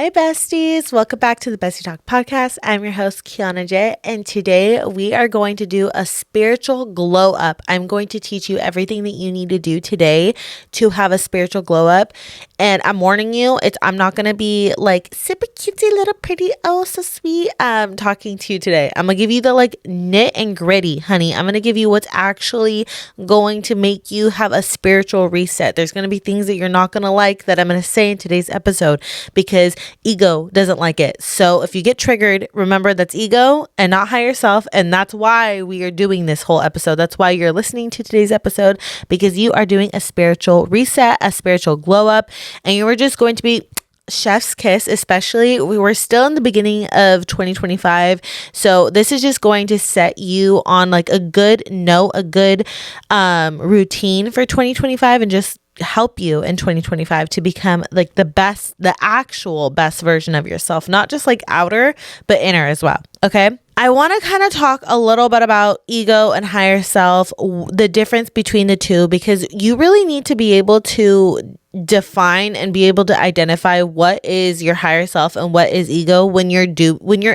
Hi, besties. Welcome back to the Bestie Talk podcast. I'm your host, Kianna, and today we are going to do a spiritual glow up. I'm going to teach you everything that you need to do today to have a spiritual glow up. And I'm warning you, I'm not going to be like super cutesy little pretty, oh, so sweet, talking to you today. I'm going to give you the nit and gritty, honey. I'm going to give you what's actually going to make you have a spiritual reset. There's going to be things that you're not going to like that I'm going to say in today's episode because ego doesn't like it. So if you get triggered, remember that's ego and not higher self. And that's why we are doing this whole episode. That's why you're listening to today's episode, because you are doing a spiritual reset, a spiritual glow up, and you are just going to be chef's kiss. Especially, we were still in the beginning of 2025. So this is just going to set you on a good note, a good routine for 2025, and just help you in 2025 to become the actual best version of yourself, not just outer, but inner as well. Okay. I want to kind of talk a little bit about ego and higher self, the difference between the two, because you really need to be able to define and be able to identify what is your higher self and what is ego when you're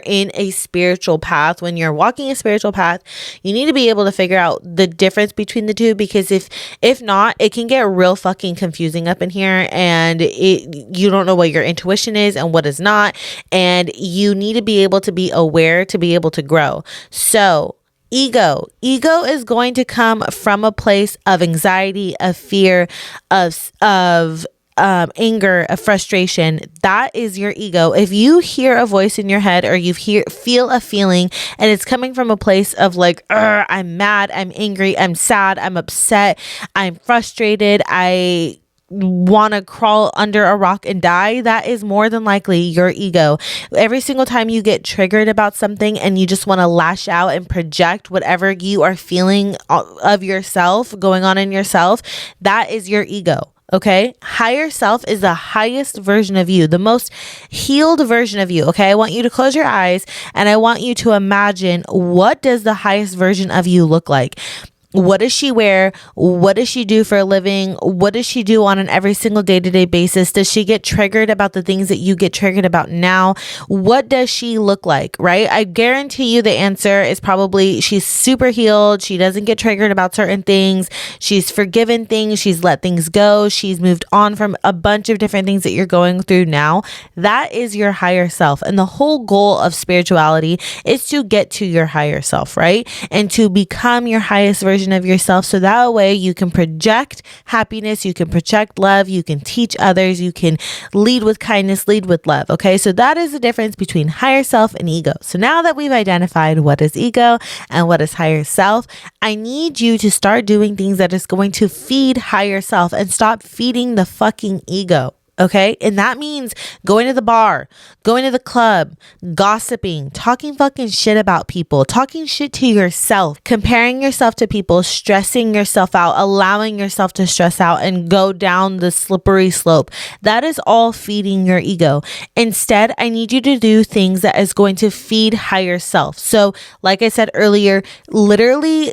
in a spiritual path. When you're walking a spiritual path, you need to be able to figure out the difference between the two, because if not, it can get real fucking confusing up in here, and you don't know what your intuition is and what is not, and you need to be able to be aware to be able to grow. So Ego is going to come from a place of anxiety, of fear, of anger, of frustration. That is your ego. If you hear a voice in your head, or you feel a feeling, and it's coming from a place of I'm mad, I'm angry, I'm sad, I'm upset, I'm frustrated, I want to crawl under a rock and die, that is more than likely your ego. Every single time you get triggered about something and you just want to lash out and project whatever you are feeling of yourself going on in yourself, that is your ego. Okay. Higher self is the highest version of you, the most healed version of you. Okay. I want you to close your eyes and I want you to imagine, what does the highest version of you look like? What does she wear? What does she do for a living? What does she do on an every single day-to-day basis? Does she get triggered about the things that you get triggered about now? What does she look like, right? I guarantee you the answer is probably she's super healed. She doesn't get triggered about certain things. She's forgiven things. She's let things go. She's moved on from a bunch of different things that you're going through now. That is your higher self. And the whole goal of spirituality is to get to your higher self, right? And to become your highest version of yourself, so that way you can project happiness, you can project love, you can teach others, you can lead with kindness, lead with love. Okay, so that is the difference between higher self and ego. So now that we've identified what is ego and what is higher self, I need you to start doing things that is going to feed higher self and stop feeding the fucking ego. Okay. And that means going to the bar, going to the club, gossiping, talking fucking shit about people, talking shit to yourself, comparing yourself to people, stressing yourself out, allowing yourself to stress out and go down the slippery slope. That is all feeding your ego. Instead, I need you to do things that is going to feed higher self. So like I said earlier, literally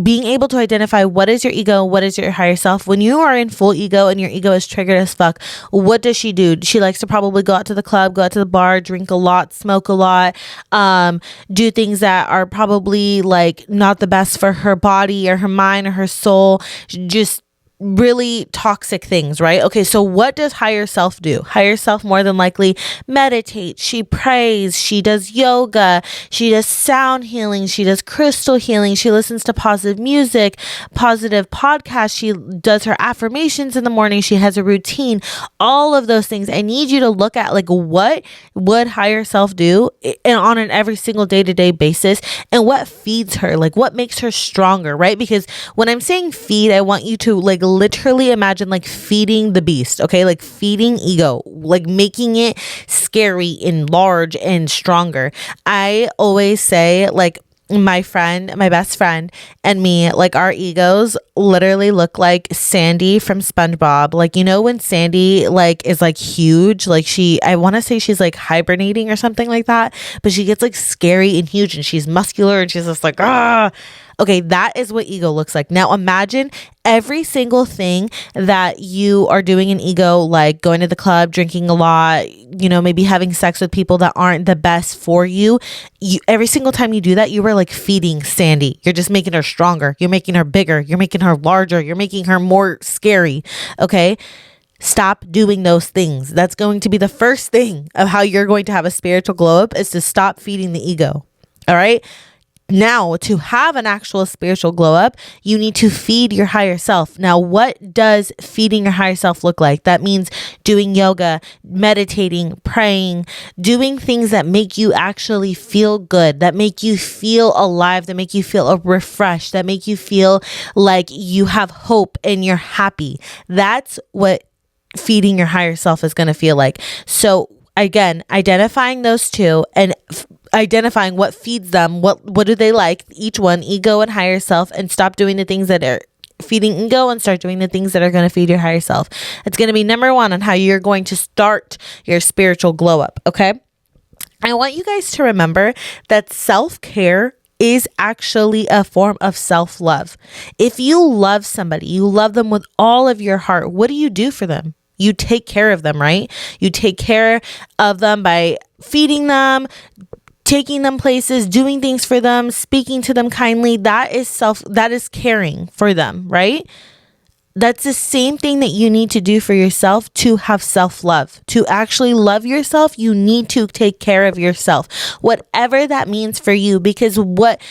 being able to identify what is your ego, what is your higher self. When you are in full ego and your ego is triggered as fuck, what does she do? She likes to probably go out to the club, go out to the bar, drink a lot, smoke a lot, do things that are probably not the best for her body or her mind or her soul, just really toxic things, right? Okay, so what does higher self do? Higher self more than likely meditates, she prays, she does yoga, she does sound healing, she does crystal healing, she listens to positive music, positive podcasts, she does her affirmations in the morning, she has a routine, all of those things. I need you to look at what would higher self do and on an every single day-to-day basis, and what feeds her, what makes her stronger, right? Because when I'm saying feed, I want you to literally imagine feeding the beast, okay? Feeding ego, making it scary and large and stronger. I always say my best friend and me, our egos literally look like Sandy from SpongeBob. When Sandy is huge, I want to say she's hibernating or something like that, but she gets scary and huge and she's muscular and she's just Okay, that is what ego looks like. Now imagine every single thing that you are doing in ego, like going to the club, drinking a lot, maybe having sex with people that aren't the best for you. Every single time you do that, you are like feeding Sandy. You're just making her stronger. You're making her bigger. You're making her larger. You're making her more scary. Okay. Stop doing those things. That's going to be the first thing of how you're going to have a spiritual glow up, is to stop feeding the ego. All right. Now, to have an actual spiritual glow up, you need to feed your higher self. Now, what does feeding your higher self look like? That means doing yoga, meditating, praying, doing things that make you actually feel good, that make you feel alive, that make you feel refreshed, that make you feel like you have hope and you're happy. That's what feeding your higher self is going to feel like. So again, identifying those two and identifying what feeds them, what do they like, each one, ego and higher self, and stop doing the things that are feeding ego and start doing the things that are going to feed your higher self. It's going to be number one on how you're going to start your spiritual glow up. Okay. I want you guys to remember that self-care is actually a form of self-love. If you love somebody, you love them with all of your heart, what do you do for them? You take care of them, right? You take care of them by feeding them, taking them places, doing things for them, speaking to them kindly. That is caring for them, right? That's the same thing that you need to do for yourself to have self-love. To actually love yourself, you need to take care of yourself, whatever that means for you, because what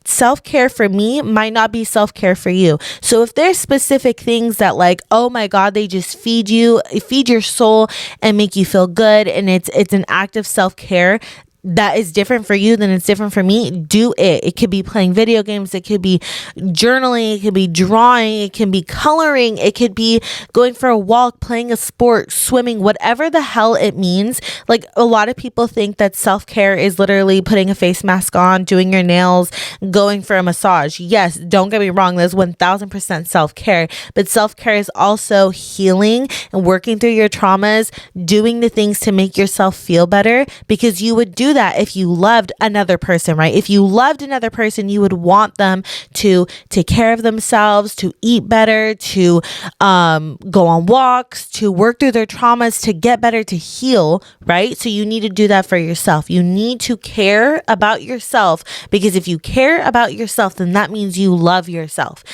self-care for me might not be self-care for you. So if there's specific things that, like, oh my God, they just feed your soul and make you feel good, and it's an act of self-care that is different for you than it's different for me, do it. It could be playing video games. It could be journaling. It could be drawing. It can be coloring. It could be going for a walk, playing a sport, swimming, whatever the hell it means. Like, a lot of people think that self-care is literally putting a face mask on, doing your nails, going for a massage. Yes, don't get me wrong. That's 1000% self-care, but self-care is also healing and working through your traumas, doing the things to make yourself feel better, because you would do that if you loved another person, right? If you loved another person, you would want them to take care of themselves, to eat better, to go on walks, to work through their traumas, to get better, to heal, right? So you need to do that for yourself. You need to care about yourself, because if you care about yourself, then that means you love yourself.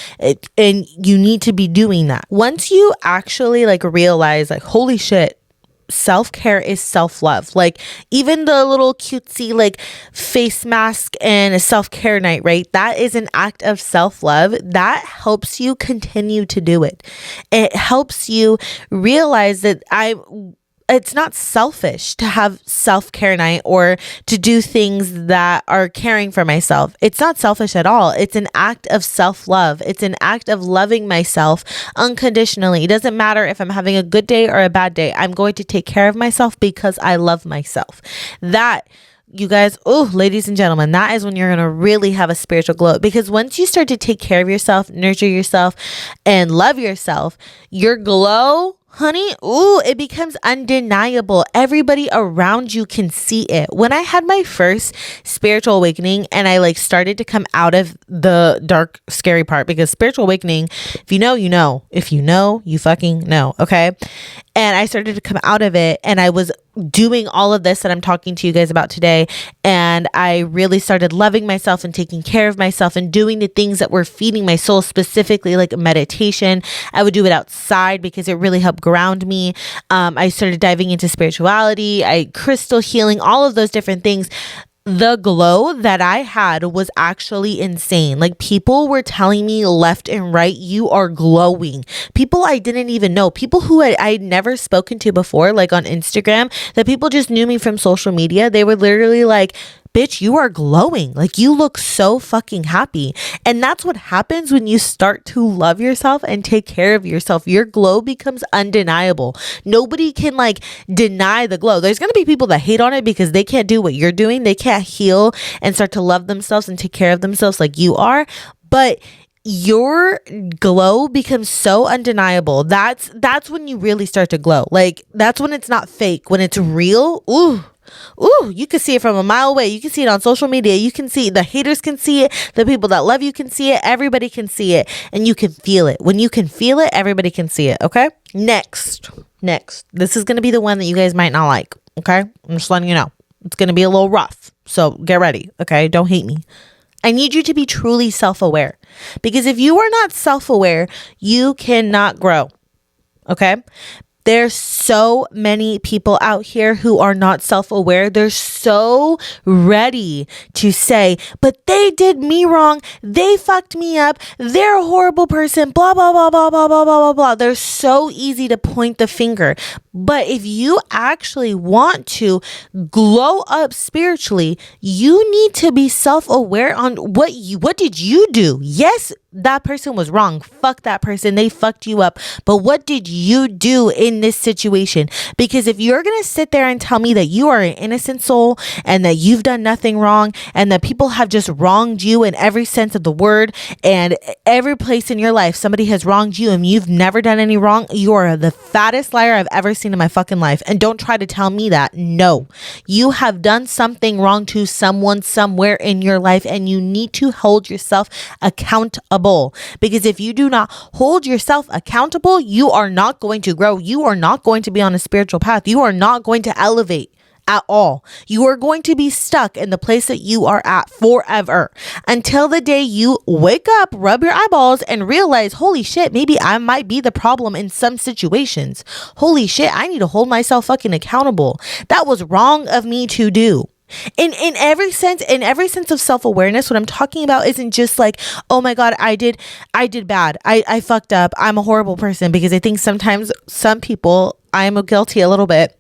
And you need to be doing that. Once you actually realize, holy shit, self-care is self-love. Like, even the little cutesy face mask and a self-care night, right? That is an act of self-love that helps you continue to do it. It helps you realize that it's not selfish to have self-care night or to do things that are caring for myself. It's not selfish at all. It's an act of self-love. It's an act of loving myself unconditionally. It doesn't matter if I'm having a good day or a bad day. I'm going to take care of myself because I love myself. That, you guys, ladies and gentlemen, that is when you're going to really have a spiritual glow. Because once you start to take care of yourself, nurture yourself, and love yourself, your glow, honey, it becomes undeniable. Everybody around you can see it. When I had my first spiritual awakening and I started to come out of the dark, scary part, because spiritual awakening, if you know, you know. If you know, you fucking know. Okay. And I started to come out of it, and I was doing all of this that I'm talking to you guys about today. And I really started loving myself and taking care of myself and doing the things that were feeding my soul, specifically like meditation. I would do it outside because it really helped ground me. I started diving into spirituality, crystal healing, all of those different things. The glow that I had was actually insane. People were telling me left and right, you are glowing. People I didn't even know, people who I'd never spoken to before, on Instagram, that people just knew me from social media. They were literally like, bitch, you are glowing. You look so fucking happy. And that's what happens when you start to love yourself and take care of yourself. Your glow becomes undeniable. Nobody can deny the glow. There's going to be people that hate on it because they can't do what you're doing. They can't heal and start to love themselves and take care of themselves like you are. But your glow becomes so undeniable. That's when you really start to glow. That's when it's not fake, when it's real. Ooh. Ooh, you can see it from a mile away. You can see it on social media. You can see the haters can see it. The people that love you can see it. Everybody can see it, and you can feel it. When you can feel it, everybody can see it. Okay. Next. This is going to be the one that you guys might not like. Okay. I'm just letting you know. It's going to be a little rough. So get ready. Okay. Don't hate me. I need you to be truly self-aware, because if you are not self-aware, you cannot grow. Okay. There's so many people out here who are not self-aware. They're so ready to say, but they did me wrong. They fucked me up. They're a horrible person. Blah, blah, blah, blah, blah, blah, blah, blah, blah. They're so easy to point the finger. But if you actually want to glow up spiritually, you need to be self-aware on what did you do? Yes, that person was wrong. Fuck that person. They fucked you up. But what did you do in this situation? Because if you're going to sit there and tell me that you are an innocent soul and that you've done nothing wrong and that people have just wronged you in every sense of the word, and every place in your life somebody has wronged you and you've never done any wrong, you are the fattest liar I've ever seen in my fucking life. And don't try to tell me that. No, you have done something wrong to someone somewhere in your life, and you need to hold yourself accountable. Because if you do not hold yourself accountable, you are not going to grow. You are not going to be on a spiritual path. You are not going to elevate at all. You are going to be stuck in the place that you are at forever, until the day you wake up, rub your eyeballs, and realize, holy shit, maybe I might be the problem in some situations. Holy shit, I need to hold myself fucking accountable. That was wrong of me to do. In every sense of self-awareness, what I'm talking about isn't just like, oh my God, I did bad. I fucked up. I'm a horrible person. Because I think sometimes some people, I'm guilty a little bit,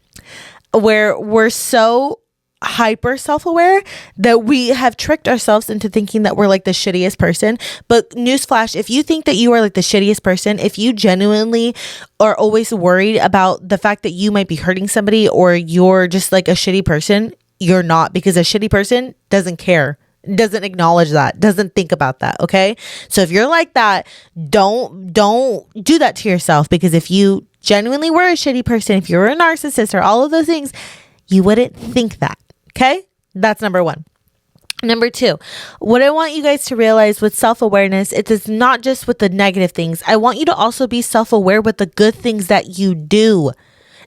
where we're so hyper self-aware that we have tricked ourselves into thinking that we're like the shittiest person. But newsflash, if you think that you are like the shittiest person, if you genuinely are always worried about the fact that you might be hurting somebody, or you're just like a shitty person, you're not. Because a shitty person doesn't care, doesn't acknowledge that, doesn't think about that. Okay. So if you're like that, don't do that to yourself. Because if you genuinely were a shitty person, if you're a narcissist or all of those things, you wouldn't think that. Okay. That's number one. Number two, what I want you guys to realize with self-awareness, it is not just with the negative things. I want you to also be self-aware with the good things that you do.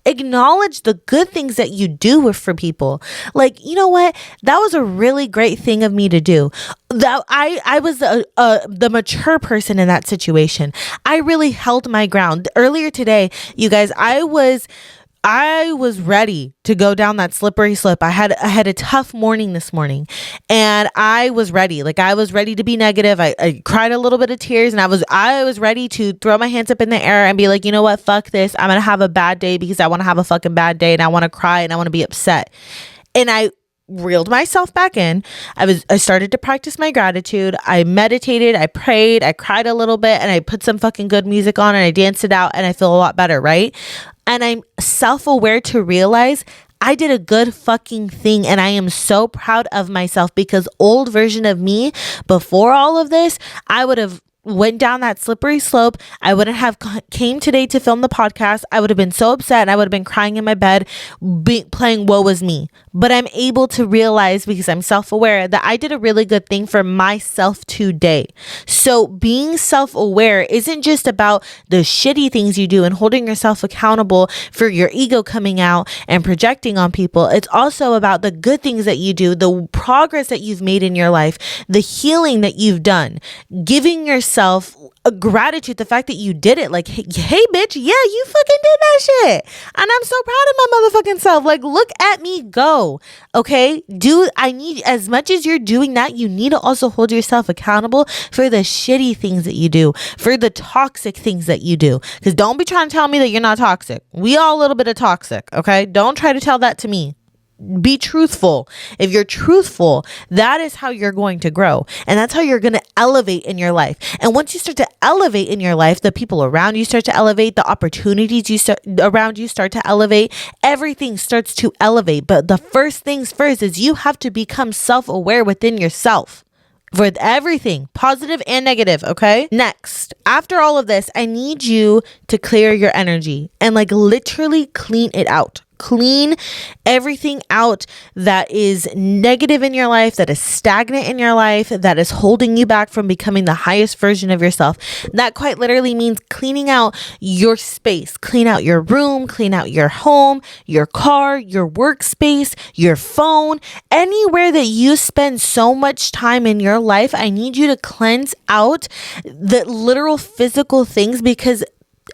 Acknowledge the good things that you do for people. Like, you know what? That was a really great thing of me to do. That I was the mature person in that situation. I really held my ground. Earlier today, you guys, I was ready to go down that slippery slope. I had a tough morning this morning, and I was ready. Like, I was ready to be negative. I cried a little bit of tears, and I was ready to throw my hands up in the air and be like, you know what? Fuck this. I'm going to have a bad day because I want to have a fucking bad day, and I want to cry, and I want to be upset. And I reeled myself back in. I started to practice my gratitude. I meditated, I prayed, I cried a little bit, and I put some fucking good music on, and I danced it out, and I feel a lot better, right? And I'm self-aware to realize I did a good fucking thing, and I am so proud of myself, because old version of me before all of this, I would have went down that slippery slope. I wouldn't have came today to film the podcast. I would have been so upset, and I would have been crying in my bed, playing woe is me. But I'm able to realize, because I'm self-aware, that I did a really good thing for myself today. So being self-aware isn't just about the shitty things you do and holding yourself accountable for your ego coming out and projecting on people. It's also about the good things that you do, the progress that you've made in your life, the healing that you've done, giving yourself a gratitude, the fact that you did it. Like, hey bitch, yeah, you fucking did that shit, and I'm so proud of my motherfucking self. Like, look at me go. Okay, I need, as much as you're doing that, you need to also hold yourself accountable for the shitty things that you do, for the toxic things that you do. Because don't be trying to tell me that you're not toxic. We all a little bit of toxic. Okay, don't try to tell that to me. Be truthful. If you're truthful, that is how you're going to grow. And that's how you're going to elevate in your life. And once you start to elevate in your life, the people around you start to elevate, the opportunities around you start to elevate, everything starts to elevate. But the first things first is you have to become self-aware within yourself. With everything, positive and negative, okay? Next, after all of this, I need you to clear your energy and like literally clean it out. Clean everything out that is negative in your life, that is stagnant in your life, that is holding you back from becoming the highest version of yourself. That quite literally means cleaning out your space, clean out your room, clean out your home, your car, your workspace, your phone, anywhere that you spend so much time in your life. I need you to cleanse out the literal physical things, because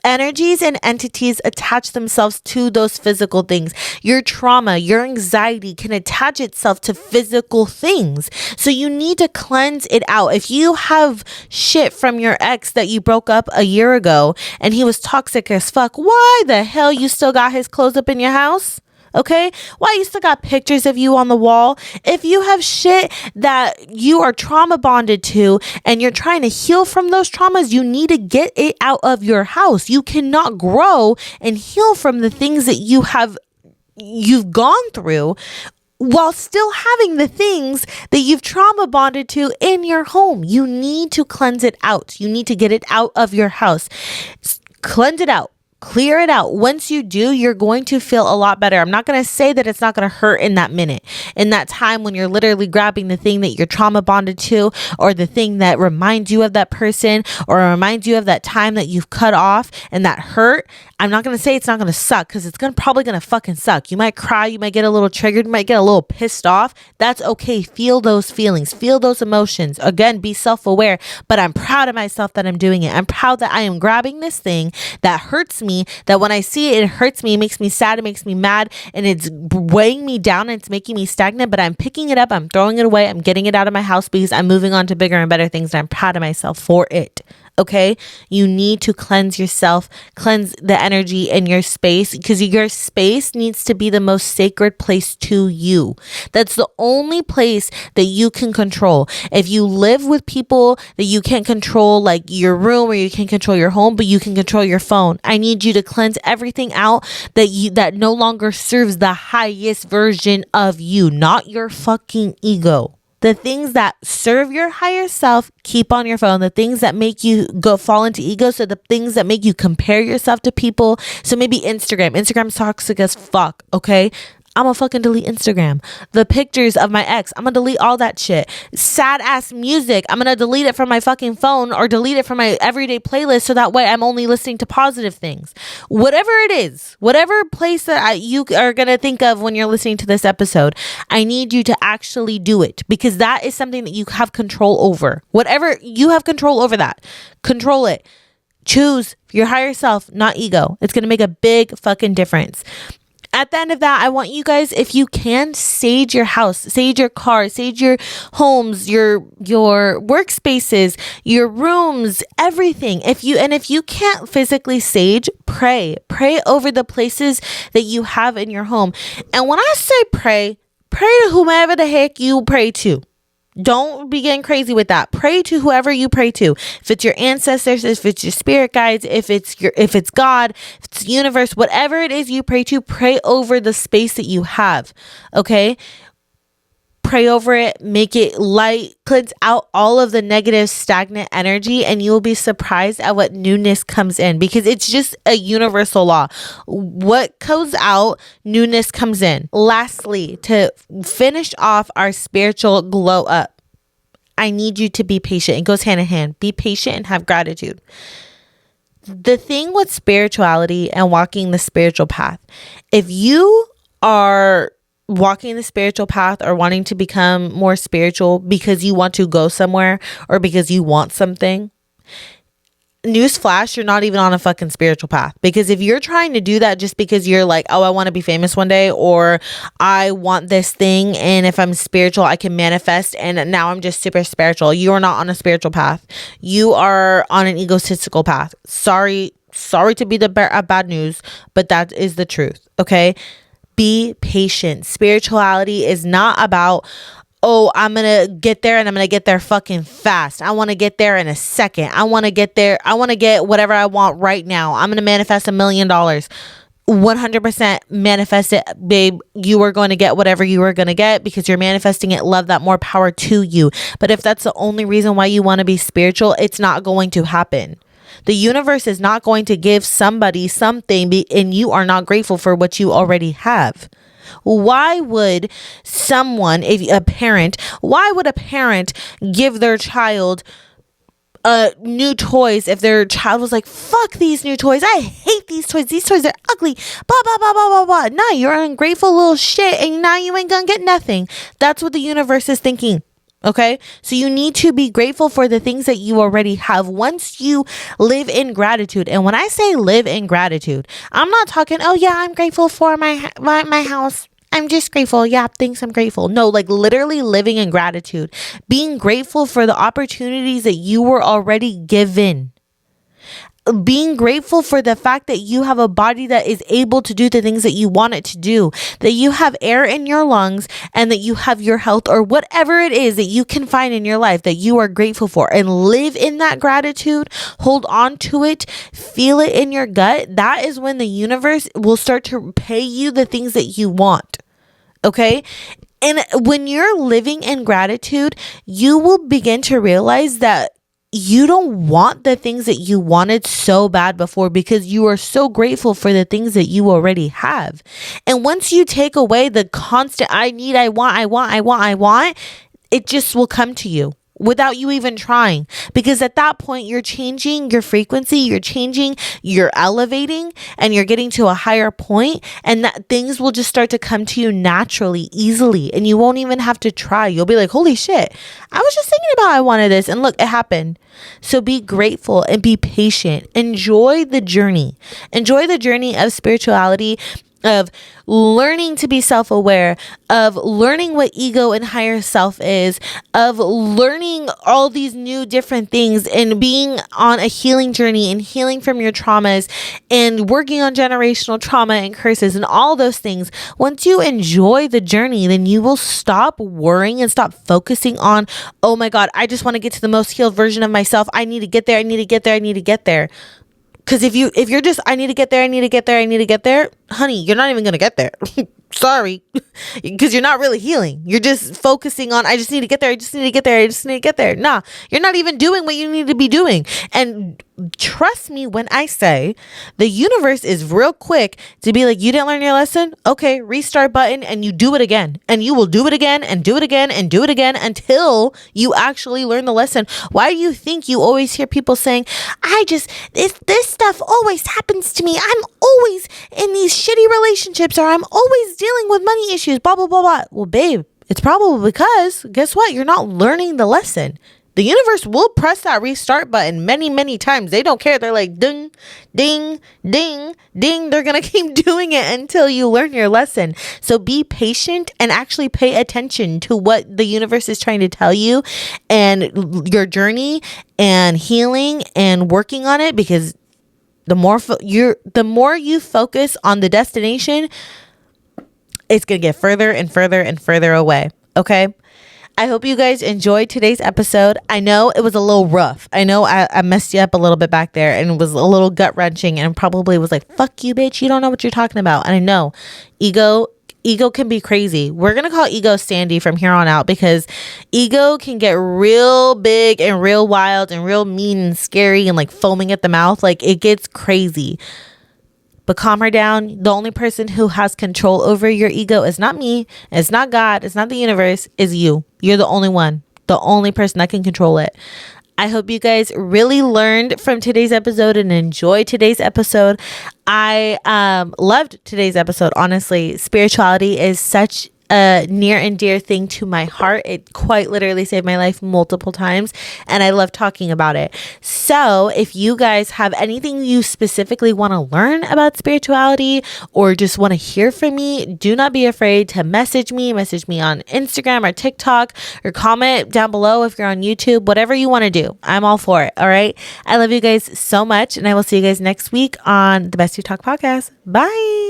energies and entities attach themselves to those physical things. Your trauma, your anxiety can attach itself to physical things. So you need to cleanse it out. If you have shit from your ex that you broke up a year ago and he was toxic as fuck, why the hell you still got his clothes up in your house? Okay, why you still got pictures of you on the wall? If you have shit that you are trauma bonded to and you're trying to heal from those traumas, you need to get it out of your house. You cannot grow and heal from the things that you've gone through while still having the things that you've trauma bonded to in your home. You need to cleanse it out. You need to get it out of your house. Cleanse it out. Clear it out. Once you do, you're going to feel a lot better. I'm not going to say that it's not going to hurt in that minute, in that time when you're literally grabbing the thing that you're trauma bonded to, or the thing that reminds you of that person, or reminds you of that time that you've cut off and that hurt. I'm not going to say it's not going to suck, because it's probably going to fucking suck. You might cry. You might get a little triggered. You might get a little pissed off. That's okay. Feel those feelings. Feel those emotions. Again, be self-aware. But I'm proud of myself that I'm doing it. I'm proud that I am grabbing this thing that hurts me, that when I see it, it hurts me. It makes me sad. It makes me mad. And it's weighing me down and it's making me stagnant. But I'm picking it up. I'm throwing it away. I'm getting it out of my house because I'm moving on to bigger and better things. And I'm proud of myself for it. Okay, you need to cleanse yourself, cleanse the energy in your space, because your space needs to be the most sacred place to you. That's the only place that you can control. If you live with people that you can't control, like your room, or you can't control your home, but you can control your phone, I need you to cleanse everything out that no longer serves the highest version of you, not your fucking ego. The things that serve your higher self, keep on your phone. The things that make you fall into ego, so the things that make you compare yourself to people. So maybe Instagram's toxic as fuck, okay? I'm gonna fucking delete Instagram. The pictures of my ex, I'm gonna delete all that shit. Sad ass music, I'm gonna delete it from my fucking phone, or delete it from my everyday playlist, so that way I'm only listening to positive things. Whatever it is, whatever place that you are gonna think of when you're listening to this episode, I need you to actually do it, because that is something that you have control over. Whatever, you have control over that. Control it. Choose your higher self, not ego. It's gonna make a big fucking difference. At the end of that, I want you guys, if you can, sage your house, sage your car, sage your homes, your workspaces, your rooms, everything. If you can't physically sage, pray over the places that you have in your home. And when I say pray to whomever the heck you pray to. Don't be getting crazy with that. Pray to whoever you pray to. If it's your ancestors, if it's your spirit guides, if it's God, if it's the universe, whatever it is you pray to, pray over the space that you have. Okay? Pray over it, make it light, cleanse out all of the negative, stagnant energy, and you will be surprised at what newness comes in, because it's just a universal law. What goes out, newness comes in. Lastly, to finish off our spiritual glow up, I need you to be patient. It goes hand in hand. Be patient and have gratitude. The thing with spirituality and walking the spiritual path, if you are walking the spiritual path or wanting to become more spiritual because you want to go somewhere or because you want something, newsflash, you're not even on a fucking spiritual path. Because if you're trying to do that just because you're like, oh, I want to be famous one day, or I want this thing, and if I'm spiritual I can manifest, and now I'm just super spiritual, you are not on a spiritual path. You are on an egotistical path. Sorry to be the bad news, but that is the truth. Okay, be patient. Spirituality is not about, oh, I'm going to get there and I'm going to get there fucking fast. I want to get there in a second. I want to get there. I want to get whatever I want right now. I'm going to manifest $1 million. 100% manifest it, babe. You are going to get whatever you are going to get because you're manifesting it. Love that. More power to you. But if that's the only reason why you want to be spiritual, it's not going to happen. The universe is not going to give somebody something and you are not grateful for what you already have. Why would why would a parent give their child new toys if their child was like, fuck these new toys, I hate these toys are ugly, blah blah blah blah blah blah. Nah, you're an ungrateful little shit and now you ain't gonna get nothing. That's what the universe is thinking. Okay, so you need to be grateful for the things that you already have once you live in gratitude. And when I say live in gratitude, I'm not talking, oh yeah, I'm grateful for my house, I'm just grateful. Yeah, thanks, I'm grateful. No, like literally living in gratitude. Being grateful for the opportunities that you were already given. Being grateful for the fact that you have a body that is able to do the things that you want it to do. That you have air in your lungs and that you have your health or whatever it is that you can find in your life that you are grateful for. And live in that gratitude. Hold on to it. Feel it in your gut. That is when the universe will start to pay you the things that you want. Okay? And when you're living in gratitude, you will begin to realize that you don't want the things that you wanted so bad before because you are so grateful for the things that you already have. And once you take away the constant, I need, I want, it just will come to you without you even trying. Because at that point, you're changing your frequency, you're elevating, and you're getting to a higher point, and that things will just start to come to you naturally, easily, and you won't even have to try. You'll be like, holy shit, I was just thinking about I wanted this, and look, it happened. So be grateful and be patient. Enjoy the journey. Enjoy the journey of spirituality, of learning to be self-aware, of learning what ego and higher self is, of learning all these new different things and being on a healing journey and healing from your traumas and working on generational trauma and curses and all those things. Once you enjoy the journey, then you will stop worrying and stop focusing on, oh my God, I just want to get to the most healed version of myself. I need to get there. Because if you're just, I need to get there, honey, you're not even going to get there. Sorry. Because you're not really healing. You're just focusing on, I just need to get there. Nah, you're not even doing what you need to be doing. And trust me when I say the universe is real quick to be like, you didn't learn your lesson? Okay, restart button, and you do it again. And you will do it again and do it again and do it again until you actually learn the lesson. Why do you think you always hear people saying, this stuff always happens to me. I'm always in these shitty relationships, or I'm always dealing with money issues, blah, blah, blah, blah. Well, babe, it's probably because, guess what? You're not learning the lesson. The universe will press that restart button many, many times. They don't care. They're like, ding, ding, ding, ding. They're going to keep doing it until you learn your lesson. So be patient and actually pay attention to what the universe is trying to tell you and your journey and healing and working on it, because the more you focus on the destination, it's going to get further and further and further away. Okay? I hope you guys enjoyed today's episode. I know it was a little rough. I know I messed you up a little bit back there and it was a little gut wrenching and probably was like, fuck you, bitch. You don't know what you're talking about. And I know ego can be crazy. We're going to call ego Sandy from here on out, because ego can get real big and real wild and real mean and scary and like foaming at the mouth. Like, it gets crazy. But calm her down. The only person who has control over your ego is not me. It's not God. It's not the universe. It's you. You're the only one. The only person that can control it. I hope you guys really learned from today's episode and enjoyed today's episode. I loved today's episode. Honestly, spirituality is such a near and dear thing to my heart. It quite literally saved my life multiple times, and I love talking about it. So if you guys have anything you specifically want to learn about spirituality or just want to hear from me, do not be afraid to message me on Instagram or TikTok, or comment down below if you're on YouTube. Whatever you want to do, I'm all for it. All right. I love you guys so much, and I will see you guys next week on the Bestie Talk podcast. Bye.